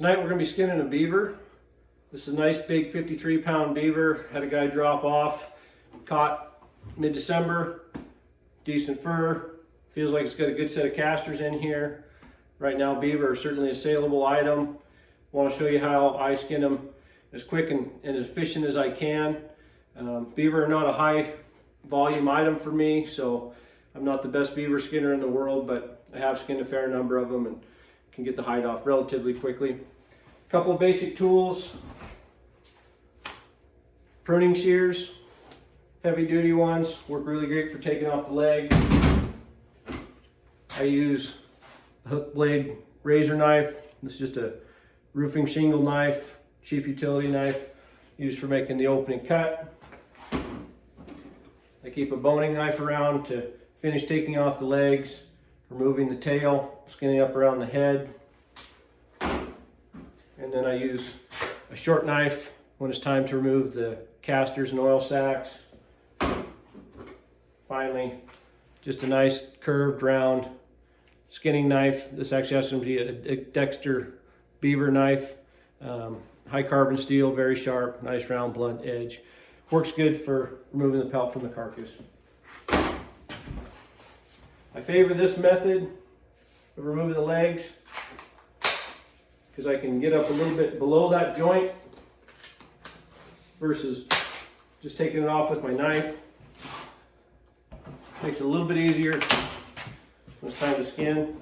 Tonight we're going to be skinning a beaver. This is a nice big 53-pound beaver. Had a guy drop off. Caught mid-December. Decent fur. Feels like it's got a good set of casters in here. Right now beaver are certainly a saleable item. Want to show you how I skin them as quick and as efficient as I can. Beaver are not a high volume item for me, so I'm not the best beaver skinner in the world, but I have skinned a fair number of them and can get the hide off relatively quickly. A couple of basic tools. Pruning shears, heavy duty ones, work really great for taking off the legs. I use a hook blade razor knife. This is just a roofing shingle knife, cheap utility knife, used for making the opening cut. I keep a boning knife around to finish taking off the legs, removing the tail, skinning up around the head. And then I use a short knife when it's time to remove the casters and oil sacs. Finally, just a nice curved round skinning knife. This actually has to be a Dexter beaver knife. High carbon steel, very sharp, nice round blunt edge. Works good for removing the pelt from the carcass. I favor this method of removing the legs because I can get up a little bit below that joint versus just taking it off with my knife. Makes it a little bit easier when it's time to skin.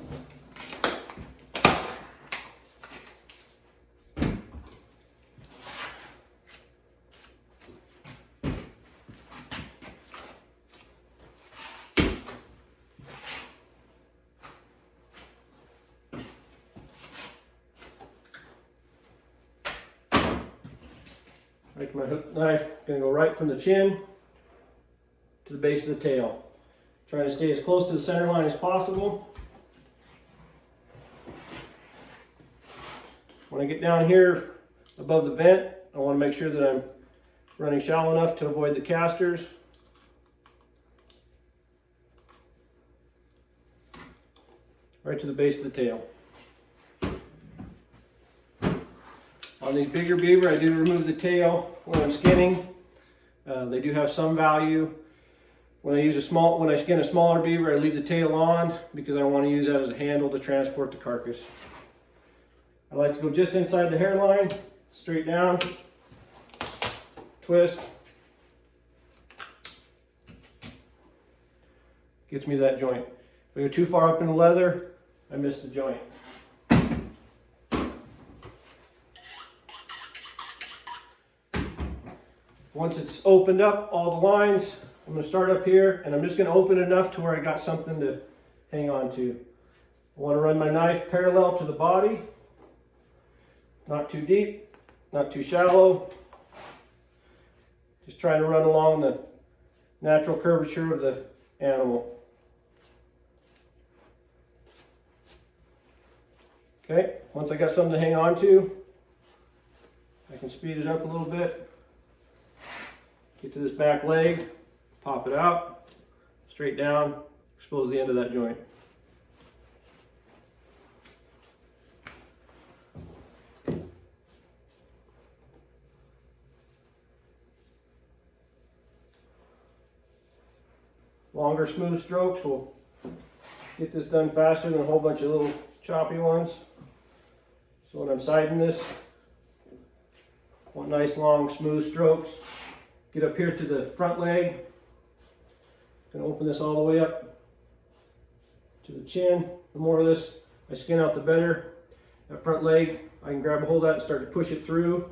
Like my hook knife, gonna go right from the chin to the base of the tail. Trying to stay as close to the center line as possible. When I get down here above the vent, I want to make sure that I'm running shallow enough to avoid the casters. Right to the base of the tail. On these bigger beaver, I do remove the tail when I'm skinning. They do have some value. When I skin a smaller beaver, I leave the tail on because I want to use that as a handle to transport the carcass. I like to go just inside the hairline, straight down, twist. Gets me to that joint. If I go too far up in the leather, I miss the joint. Once it's opened up all the lines, I'm going to start up here and I'm just going to open enough to where I got something to hang on to. I want to run my knife parallel to the body, not too deep, not too shallow. Just trying to run along the natural curvature of the animal. Okay, once I got something to hang on to, I can speed it up a little bit. Get to this back leg, pop it out, straight down, expose the end of that joint. Longer smooth strokes will get this done faster than a whole bunch of little choppy ones. So when I'm siding this, I want nice long smooth strokes. Get up here to the front leg. Gonna open this all the way up to the chin. The more of this I skin out, the better. That front leg, I can grab a hold of that and start to push it through.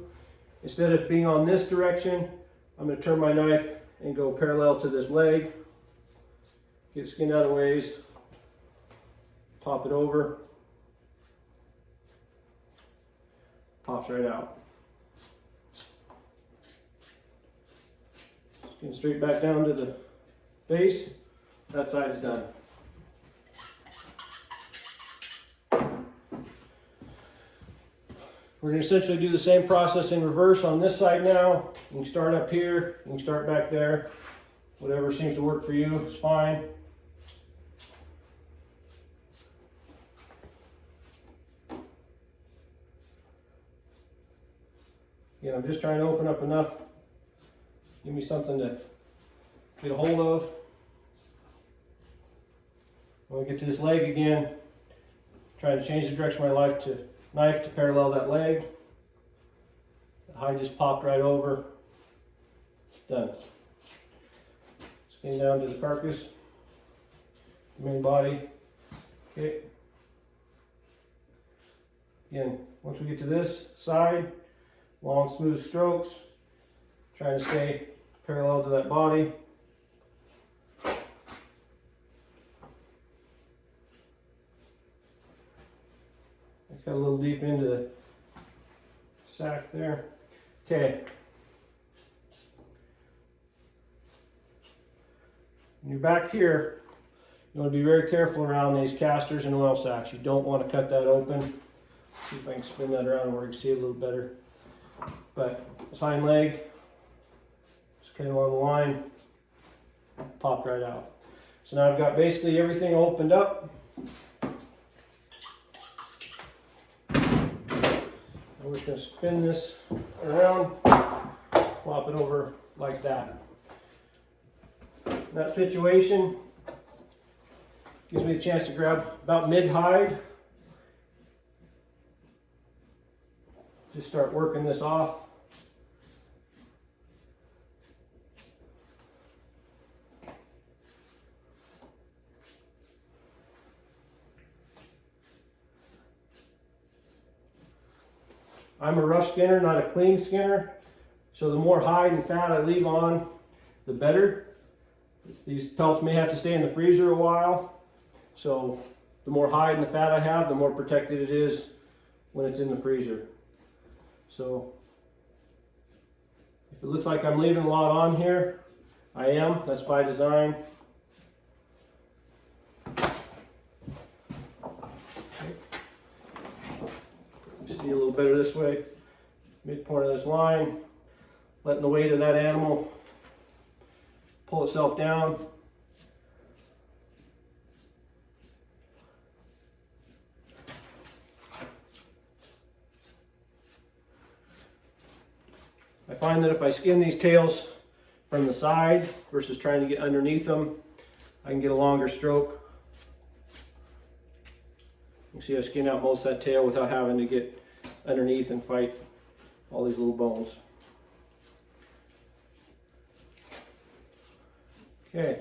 Instead of being on this direction, I'm gonna turn my knife and go parallel to this leg. Get it skinned out of ways. Pop it over. Pops right out. Skin straight back down to the base. That side is done. We're going to essentially do the same process in reverse on this side now. You can start up here, you can start back there. Whatever seems to work for you is fine. Again, I'm just trying to open up enough. Give me something to get a hold of. When we get to this leg again, trying to change the direction of my knife to parallel that leg. The hide just popped right over. Done. Skin down to the carcass, the main body. Okay. Again, once we get to this side, long smooth strokes, trying to stay parallel to that body. It's got a little deep into the sack there. Okay. When you're back here, you want to be very careful around these casters and oil sacks. You don't want to cut that open. See if I can spin that around where you can see it a little better. But this hind leg, just came along the line, popped right out. So now I've got basically everything opened up. I'm just going to spin this around, flop it over like that. That situation gives me a chance to grab about mid-hide. Just start working this off. I'm a rough skinner, not a clean skinner. So the more hide and fat I leave on, the better. These pelts may have to stay in the freezer a while. So the more hide and the fat I have, the more protected it is when it's in the freezer. So if it looks like I'm leaving a lot on here, I am. That's by design. See a little better this way. Midpoint of this line, letting the weight of that animal pull itself down. I find that if I skin these tails from the side versus trying to get underneath them, I can get a longer stroke. You can see I skin out most of that tail without having to get underneath and fight all these little bones. Okay,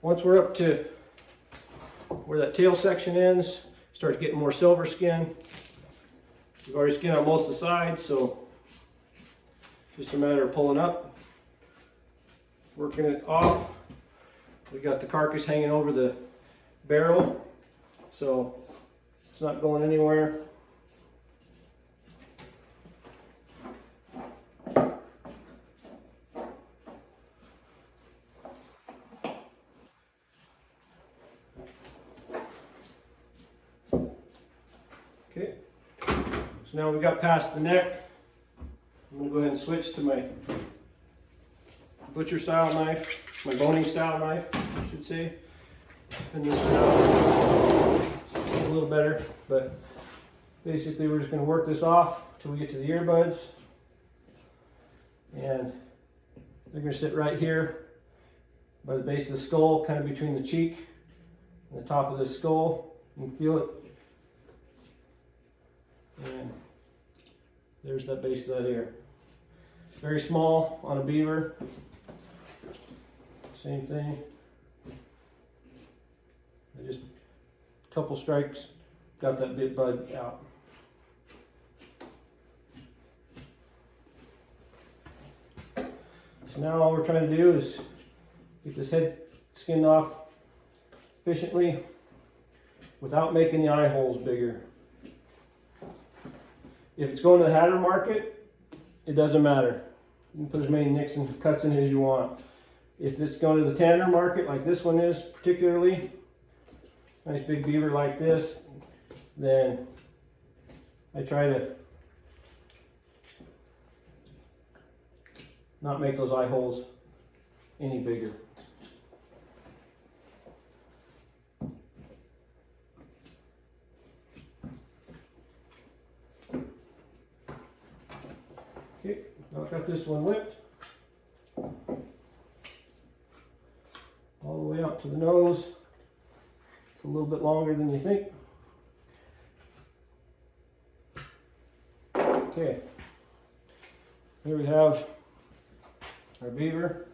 once we're up to where that tail section ends, start getting more silver skin. We've already skinned out most of the sides, so just a matter of pulling up, working it off. We got the carcass hanging over the barrel, so it's not going anywhere. Okay, so now we got past the neck. I'm going to go ahead and switch to my butcher style knife, my boning style knife, I should say. Spin this around a little better, but basically we're just going to work this off until we get to the earbuds. And they're going to sit right here by the base of the skull, kind of between the cheek and the top of the skull. You can feel it. And there's that base of that ear. Very small on a beaver. Same thing. Just a couple strikes, got that bit bud out. So now all we're trying to do is get this head skinned off efficiently without making the eye holes bigger. If it's going to the hatter market, it doesn't matter. You can put as many nicks and cuts in as you want. If it's going to the tanner market, like this one is particularly, nice big beaver like this, then I try to not make those eye holes any bigger. Okay, now I've got this one whipped. All the way up to the nose. It's a little bit longer than you think. Okay, here we have our beaver,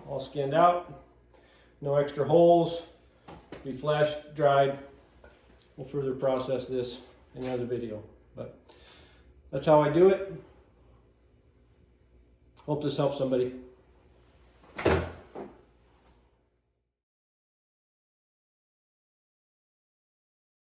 all skinned out, no extra holes, be flashed, dried. We'll further process this in another video, but that's how I do it. Hope this helps somebody.